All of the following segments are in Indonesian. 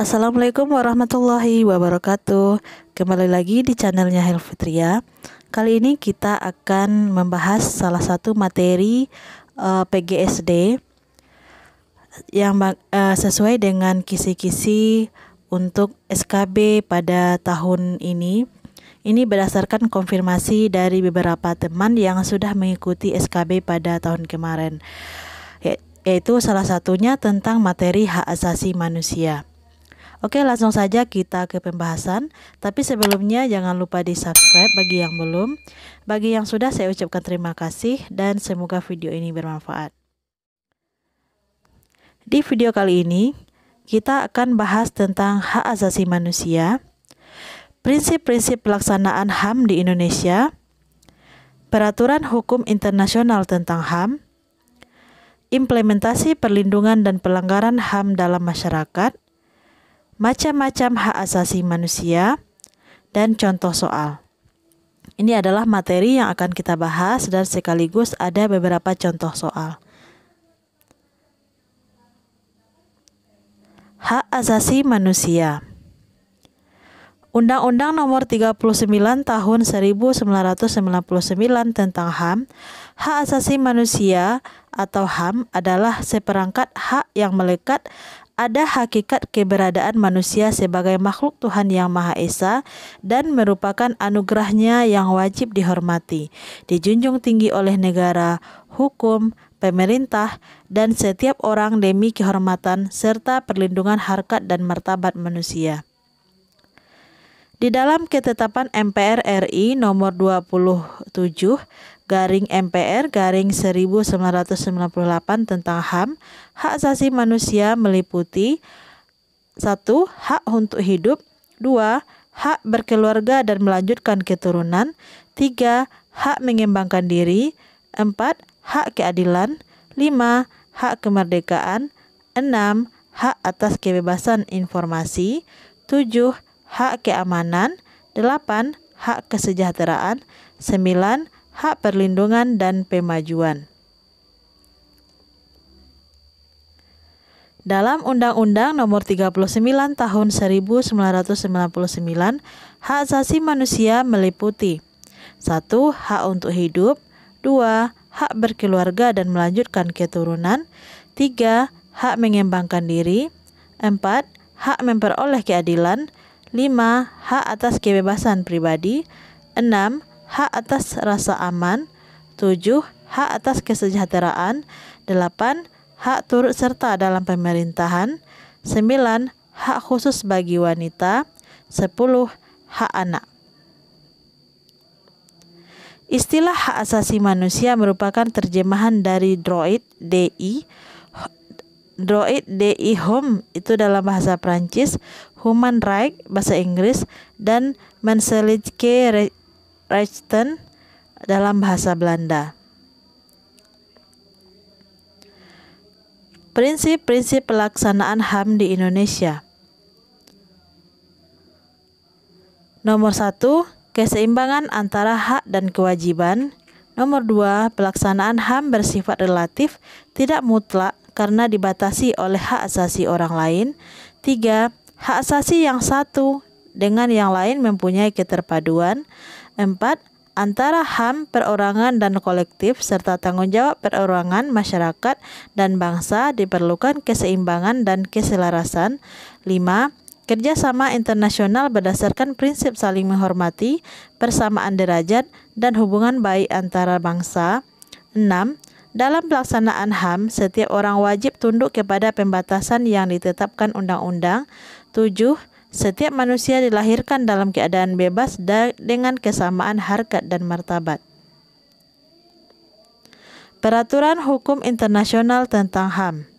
Assalamualaikum warahmatullahi wabarakatuh. Kembali lagi di channelnya Helfitria. Kali ini kita akan membahas salah satu materi PGSD yang sesuai dengan kisi-kisi untuk SKB pada tahun ini. Ini berdasarkan konfirmasi dari beberapa teman yang sudah mengikuti SKB pada tahun kemarin, yaitu salah satunya tentang materi hak asasi manusia. Oke, langsung saja kita ke pembahasan. Tapi sebelumnya jangan lupa di subscribe bagi yang belum. Bagi yang sudah, saya ucapkan terima kasih dan semoga video ini bermanfaat. Di video kali ini, kita akan bahas tentang hak asasi manusia, prinsip-prinsip pelaksanaan HAM di Indonesia, peraturan hukum internasional tentang HAM, implementasi perlindungan dan pelanggaran HAM dalam masyarakat, macam-macam hak asasi manusia, dan contoh soal. Ini adalah materi yang akan kita bahas dan sekaligus ada beberapa contoh soal. Hak asasi manusia. Undang-Undang Nomor 39 Tahun 1999 tentang HAM, hak asasi manusia atau HAM adalah seperangkat hak yang melekat ada hakikat keberadaan manusia sebagai makhluk Tuhan Yang Maha Esa dan merupakan anugerahnya yang wajib dihormati, dijunjung tinggi oleh negara, hukum, pemerintah, dan setiap orang demi kehormatan serta perlindungan harkat dan martabat manusia. Di dalam ketetapan MPR RI nomor 27/MPR/1998 tentang HAM, hak asasi manusia meliputi 1. Hak untuk hidup, 2. Hak berkeluarga dan melanjutkan keturunan, 3. Hak mengembangkan diri, 4. Hak keadilan, 5. Hak kemerdekaan, 6. Hak atas kebebasan informasi, 7. Hak keamanan, 8. Hak kesejahteraan, 9. Hak perlindungan dan pemajuan. Dalam Undang-Undang Nomor 39 Tahun 1999, hak asasi manusia meliputi 1. Hak untuk hidup, 2. Hak berkeluarga dan melanjutkan keturunan, 3. Hak mengembangkan diri, 4. Hak memperoleh keadilan, 5. Hak atas kebebasan pribadi, 6. Hak atas rasa aman, 7. Hak atas kesejahteraan, 8. Hak turut serta dalam pemerintahan, 9. Hak khusus bagi wanita, 10. Hak anak. Istilah hak asasi manusia merupakan terjemahan dari droit DI. Droit DI Home itu dalam bahasa Prancis, Human Right bahasa Inggris, dan Menselijke Rechten dalam bahasa Belanda. Prinsip-prinsip pelaksanaan HAM di Indonesia. Nomor 1, keseimbangan antara hak dan kewajiban. Nomor 2, pelaksanaan HAM bersifat relatif, tidak mutlak karena dibatasi oleh hak asasi orang lain. 3. Hak asasi yang satu dengan yang lain mempunyai keterpaduan. 4. Antara HAM perorangan dan kolektif serta tanggung jawab perorangan, masyarakat, dan bangsa diperlukan keseimbangan dan keselarasan. 5. Kerjasama internasional berdasarkan prinsip saling menghormati, persamaan derajat, dan hubungan baik antara bangsa. 6. Dalam pelaksanaan HAM, setiap orang wajib tunduk kepada pembatasan yang ditetapkan undang-undang. 7. Setiap manusia dilahirkan dalam keadaan bebas dengan kesamaan harkat dan martabat. Peraturan hukum internasional tentang HAM.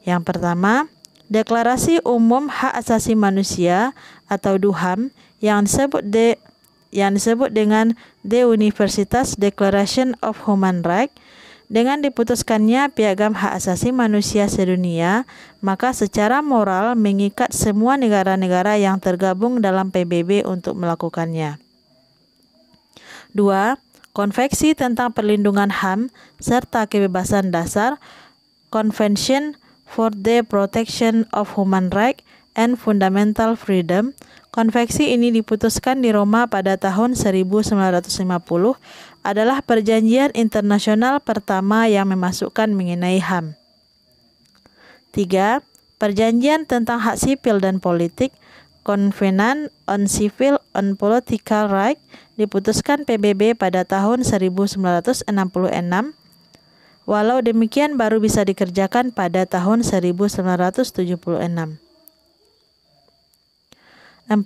Yang pertama, Deklarasi Umum Hak Asasi Manusia atau DUHAM yang disebut dengan The Universal Declaration of Human Rights. Dengan diputuskannya Piagam Hak Asasi Manusia sedunia, maka secara moral mengikat semua negara-negara yang tergabung dalam PBB untuk melakukannya. 2. Konvensi tentang Perlindungan HAM serta Kebebasan Dasar, Convention for the Protection of Human Rights and Fundamental Freedom. Konvensi ini diputuskan di Roma pada tahun 1950, adalah perjanjian internasional pertama yang memasukkan mengenai HAM. 3. Perjanjian tentang hak sipil dan politik, Covenant on Civil and Political Rights, diputuskan PBB pada tahun 1966. Walau demikian baru bisa dikerjakan pada tahun 1976. 4.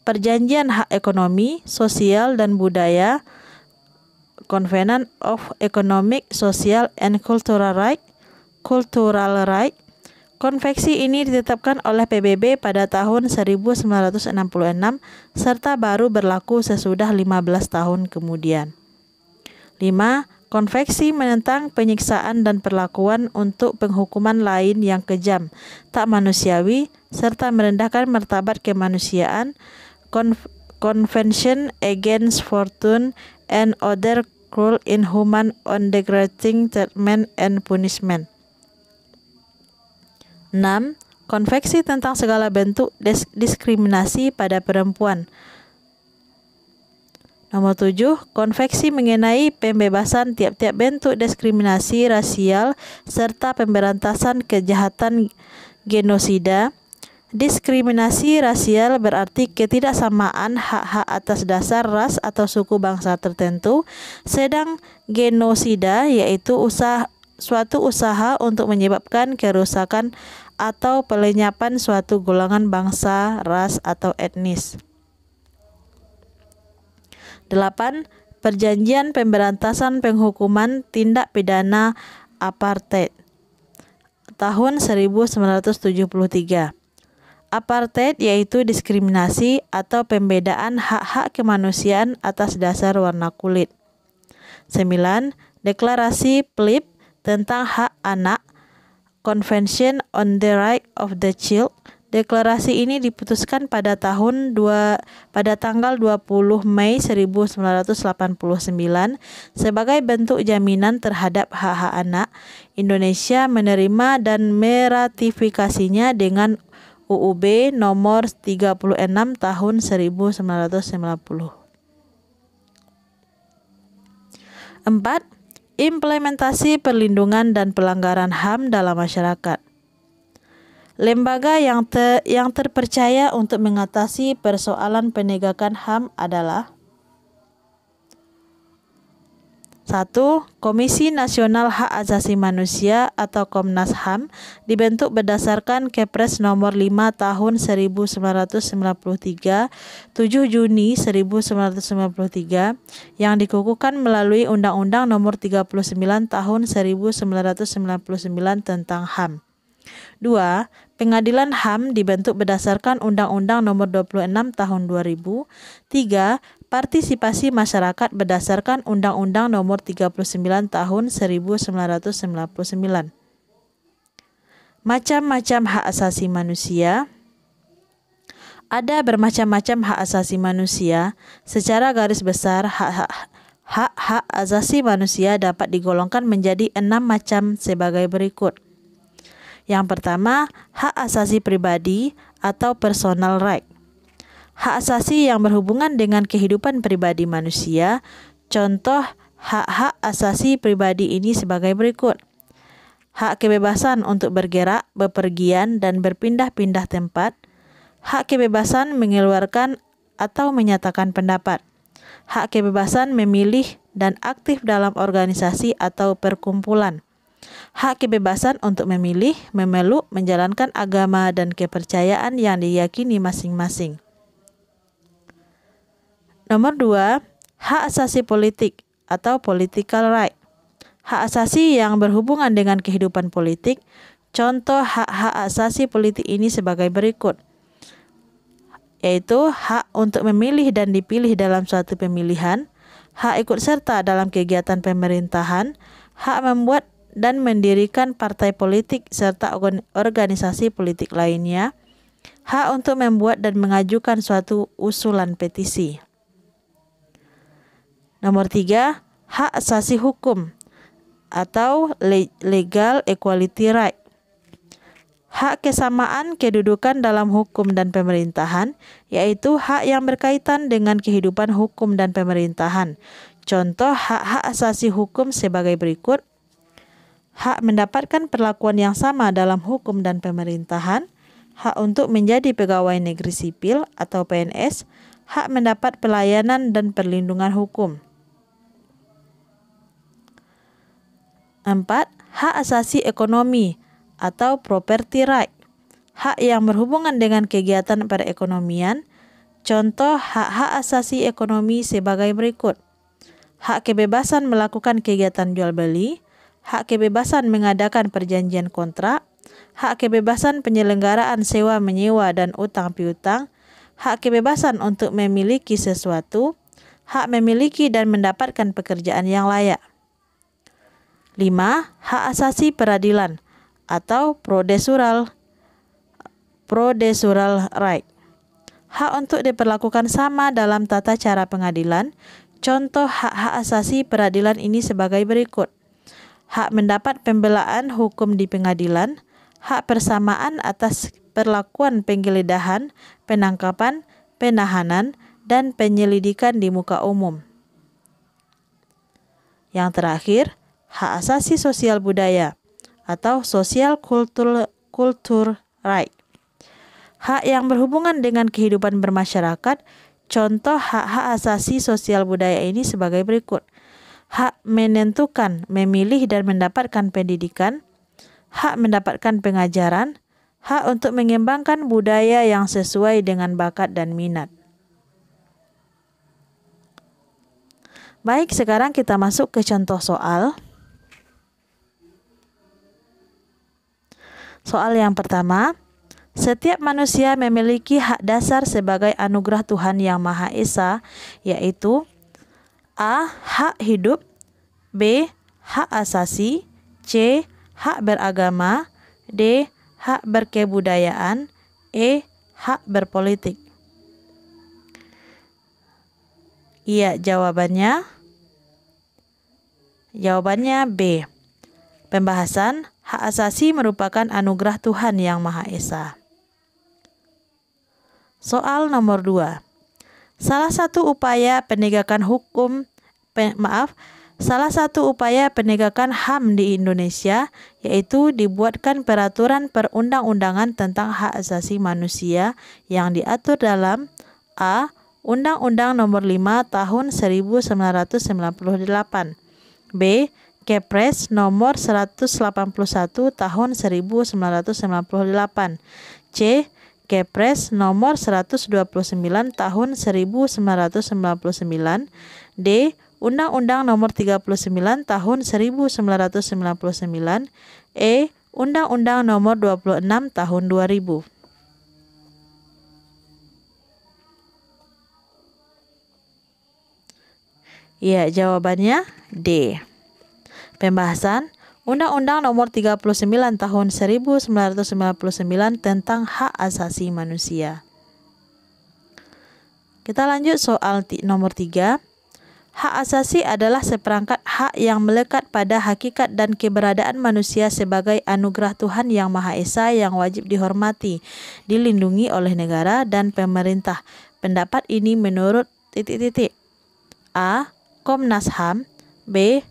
Perjanjian hak ekonomi, sosial, dan budaya, Covenant of Economic, Social, and Cultural Rights. Konvensi ini ditetapkan oleh PBB pada tahun 1966 serta baru berlaku sesudah 15 tahun kemudian. 5. Konvensi menentang penyiksaan dan perlakuan untuk penghukuman lain yang kejam, tak manusiawi, serta merendahkan martabat kemanusiaan, Convention Against Torture and Other Cruel, Inhuman, or Degrading Treatment and Punishment. 6. Konvensi tentang segala bentuk diskriminasi pada perempuan. Nomor 7. Konvensi mengenai pembebasan tiap-tiap bentuk diskriminasi rasial serta pemberantasan kejahatan genosida. Diskriminasi rasial berarti ketidaksamaan hak-hak atas dasar ras atau suku bangsa tertentu, sedang genosida yaitu suatu usaha untuk menyebabkan kerusakan atau pelenyapan suatu golongan bangsa, ras, atau etnis. 8. Perjanjian pemberantasan penghukuman tindak pidana apartheid tahun 1973. Apartheid yaitu diskriminasi atau pembedaan hak-hak kemanusiaan atas dasar warna kulit. 9. Deklarasi PLIP tentang hak anak, Convention on the Right of the Child. Deklarasi ini diputuskan pada tanggal 20 Mei 1989 sebagai bentuk jaminan terhadap hak-hak anak. Indonesia menerima dan meratifikasinya dengan UUB nomor 36 tahun 1990. 4. Implementasi perlindungan dan pelanggaran HAM dalam masyarakat. Lembaga yang terpercaya untuk mengatasi persoalan penegakan HAM adalah 1. Komisi Nasional Hak Asasi Manusia atau Komnas HAM dibentuk berdasarkan Kepres nomor 5 tahun 1993, 7 Juni 1993 yang dikukuhkan melalui Undang-Undang nomor 39 tahun 1999 tentang HAM. 2. Pengadilan HAM dibentuk berdasarkan Undang-Undang nomor 26 tahun 2000. 3. Partisipasi masyarakat berdasarkan Undang-Undang nomor 39 tahun 1999. Macam-macam hak asasi manusia. Ada bermacam-macam hak asasi manusia. Secara garis besar, hak asasi manusia dapat digolongkan menjadi 6 macam sebagai berikut. Yang pertama, hak asasi pribadi atau personal right. Hak asasi yang berhubungan dengan kehidupan pribadi manusia. Contoh hak-hak asasi pribadi ini sebagai berikut. Hak kebebasan untuk bergerak, bepergian, dan berpindah-pindah tempat. Hak kebebasan mengeluarkan atau menyatakan pendapat. Hak kebebasan memilih dan aktif dalam organisasi atau perkumpulan. Hak kebebasan untuk memilih, memeluk, menjalankan agama dan kepercayaan yang diyakini masing-masing. Nomor 2, hak asasi politik atau political right. Hak asasi yang berhubungan dengan kehidupan politik. Contoh hak-hak asasi politik ini sebagai berikut, yaitu hak untuk memilih dan dipilih dalam suatu pemilihan, hak ikut serta dalam kegiatan pemerintahan, hak membuat dan mendirikan partai politik serta organisasi politik lainnya, hak untuk membuat dan mengajukan suatu usulan petisi. Nomor 3, hak asasi hukum atau legal equality right. Hak kesamaan kedudukan dalam hukum dan pemerintahan, yaitu hak yang berkaitan dengan kehidupan hukum dan pemerintahan. Contoh hak-hak asasi hukum sebagai berikut. Hak mendapatkan perlakuan yang sama dalam hukum dan pemerintahan, hak untuk menjadi pegawai negeri sipil atau PNS, hak mendapat pelayanan dan perlindungan hukum. 4. Hak asasi ekonomi atau property right, hak yang berhubungan dengan kegiatan perekonomian. Contoh hak-hak asasi ekonomi sebagai berikut. Hak kebebasan melakukan kegiatan jual beli, hak kebebasan mengadakan perjanjian kontrak, hak kebebasan penyelenggaraan sewa menyewa dan utang piutang, hak kebebasan untuk memiliki sesuatu, hak memiliki dan mendapatkan pekerjaan yang layak. 5. Hak asasi peradilan atau procedural right, hak untuk diperlakukan sama dalam tata cara pengadilan. Contoh hak-hak asasi peradilan ini sebagai berikut. Hak mendapat pembelaan hukum di pengadilan, hak persamaan atas perlakuan penggeledahan, penangkapan, penahanan, dan penyelidikan di muka umum. Yang terakhir, hak asasi sosial budaya atau social culture right, hak yang berhubungan dengan kehidupan bermasyarakat. Contoh hak-hak asasi sosial budaya ini sebagai berikut. Hak menentukan, memilih dan mendapatkan pendidikan, hak mendapatkan pengajaran, hak untuk mengembangkan budaya yang sesuai dengan bakat dan minat. Baik, sekarang kita masuk ke contoh soal. Soal yang pertama, setiap manusia memiliki hak dasar sebagai anugerah Tuhan Yang Maha Esa, yaitu A. Hak hidup, B. Hak asasi, C. Hak beragama, D. Hak berkebudayaan, E. Hak berpolitik. Iya, jawabannya B. Pembahasan, hak asasi merupakan anugerah Tuhan Yang Maha Esa. Soal nomor 2. Salah satu upaya penegakan HAM di Indonesia yaitu dibuatkan peraturan perundang-undangan tentang hak asasi manusia yang diatur dalam A. Undang-Undang Nomor 5 Tahun 1998, B. Kepres Nomor 181 Tahun 1998, C. Kepres Nomor 129 Tahun 1999, D. Undang-Undang Nomor 39 Tahun 1999, E. Undang-Undang Nomor 26 Tahun 2000. Ya, jawabannya D. Pembahasan, Undang-Undang Nomor 39 Tahun 1999 tentang hak asasi manusia. Kita lanjut soal nomor 3. Hak asasi adalah seperangkat hak yang melekat pada hakikat dan keberadaan manusia sebagai anugerah Tuhan Yang Maha Esa yang wajib dihormati, dilindungi oleh negara dan pemerintah. Pendapat ini menurut A. Komnas HAM, B.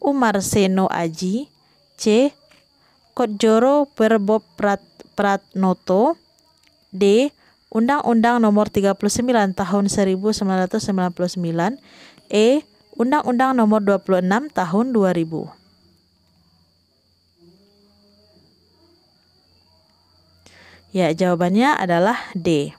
Umar Seno Aji, C. Kodjoro Perbob Pratnoto, D. Undang-Undang Nomor 39 Tahun 1999, E. Undang-Undang Nomor 26 Tahun 2000. Ya, jawabannya adalah D.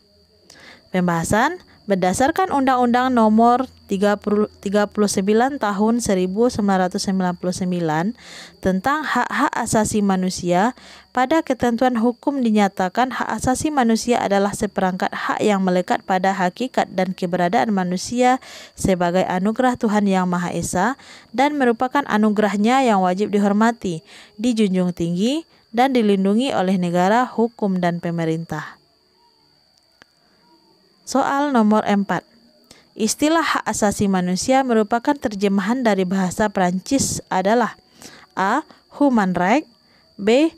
Pembahasan, berdasarkan Undang-Undang Nomor 39 Tahun 1999 tentang hak-hak asasi manusia, pada ketentuan hukum dinyatakan hak asasi manusia adalah seperangkat hak yang melekat pada hakikat dan keberadaan manusia sebagai anugerah Tuhan Yang Maha Esa dan merupakan anugerahnya yang wajib dihormati, dijunjung tinggi, dan dilindungi oleh negara, hukum, dan pemerintah. Soal nomor 4. Istilah hak asasi manusia merupakan terjemahan dari bahasa Prancis adalah A. Human right, B.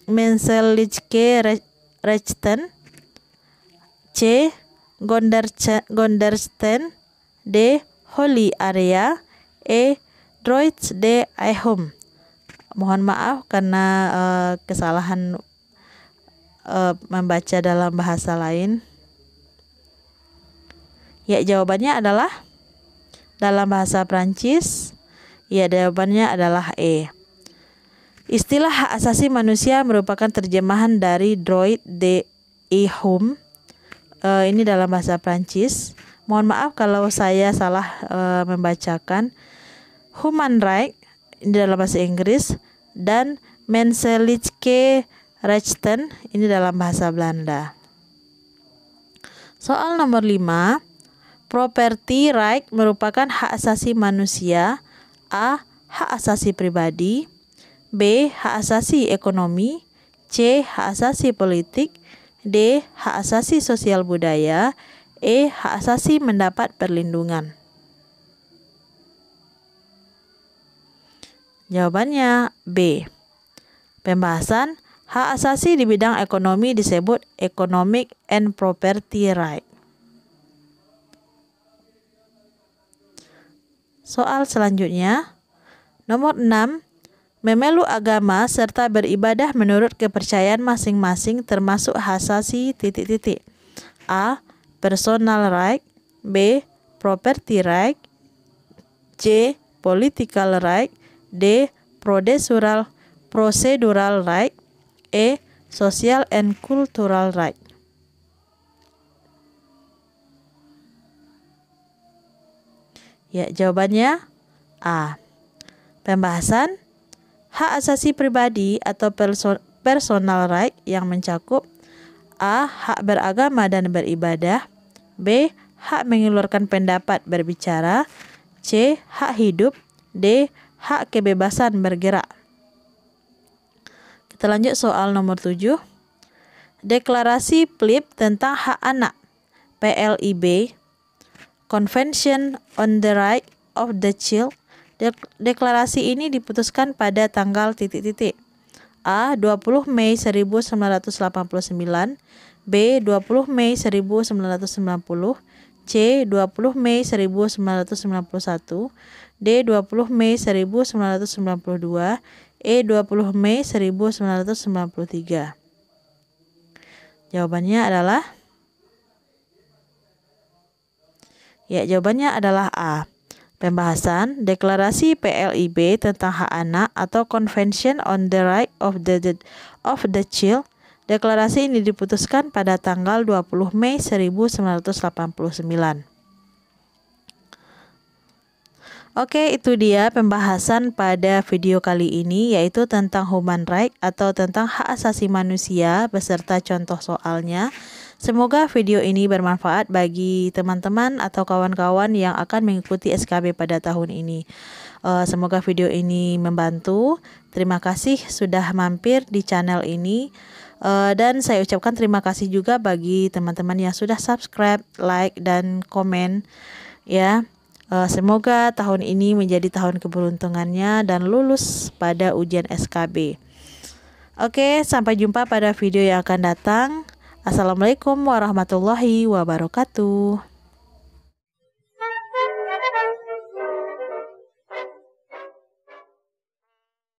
Menseliche Rechten, C. Gondersten, D. Holy Area, E. Droits de Aihum. Mohon maaf karena kesalahan membaca dalam bahasa lain. Ya, jawabannya adalah dalam bahasa Prancis. Ya, jawabannya adalah E. Istilah hak asasi manusia merupakan terjemahan dari Droit de Aihum. Ini dalam bahasa Prancis. Mohon maaf kalau saya salah membacakan. Human right ini dalam bahasa Inggris, dan Menseliche Rechten ini dalam bahasa Belanda. Soal nomor 5. Property right merupakan hak asasi manusia. A. Hak asasi pribadi, B. Hak asasi ekonomi, C. Hak asasi politik, D. Hak asasi sosial budaya, E. Hak asasi mendapat perlindungan. Jawabannya B. Pembahasan hak asasi di bidang ekonomi disebut economic and property right. Soal selanjutnya, nomor 6. Memeluk agama serta beribadah menurut kepercayaan masing-masing termasuk hak asasi ... A. Personal right, B. Property right, C. Political right, D. Procedural right, E. Social and cultural right. Ya, jawabannya A. Pembahasan hak asasi pribadi atau personal right yang mencakup A. Hak beragama dan beribadah, B. Hak mengeluarkan pendapat berbicara, C. Hak hidup, D. Hak kebebasan bergerak. Kita lanjut soal nomor 7. Deklarasi PLIB tentang hak anak, PLIB, Convention on the Right of the Child. Deklarasi ini diputuskan pada tanggal ... A. 20 Mei 1989, B. 20 Mei 1990, C. 20 Mei 1991, D. 20 Mei 1992, E. 20 Mei 1993. Jawabannya adalah A. Pembahasan deklarasi PLIB tentang hak anak atau Convention on the Right of the Child. Deklarasi ini diputuskan pada tanggal 20 Mei 1989. Oke, itu dia pembahasan pada video kali ini, yaitu tentang human right atau tentang hak asasi manusia beserta contoh soalnya. Semoga video ini bermanfaat bagi teman-teman atau kawan-kawan yang akan mengikuti SKB pada tahun ini. Semoga video ini membantu. Terima kasih sudah mampir di channel ini. Dan saya ucapkan terima kasih juga bagi teman-teman yang sudah subscribe, like, dan komen. Ya. Semoga tahun ini menjadi tahun keberuntungannya dan lulus pada ujian SKB. Oke, sampai jumpa pada video yang akan datang. Assalamualaikum warahmatullahi wabarakatuh.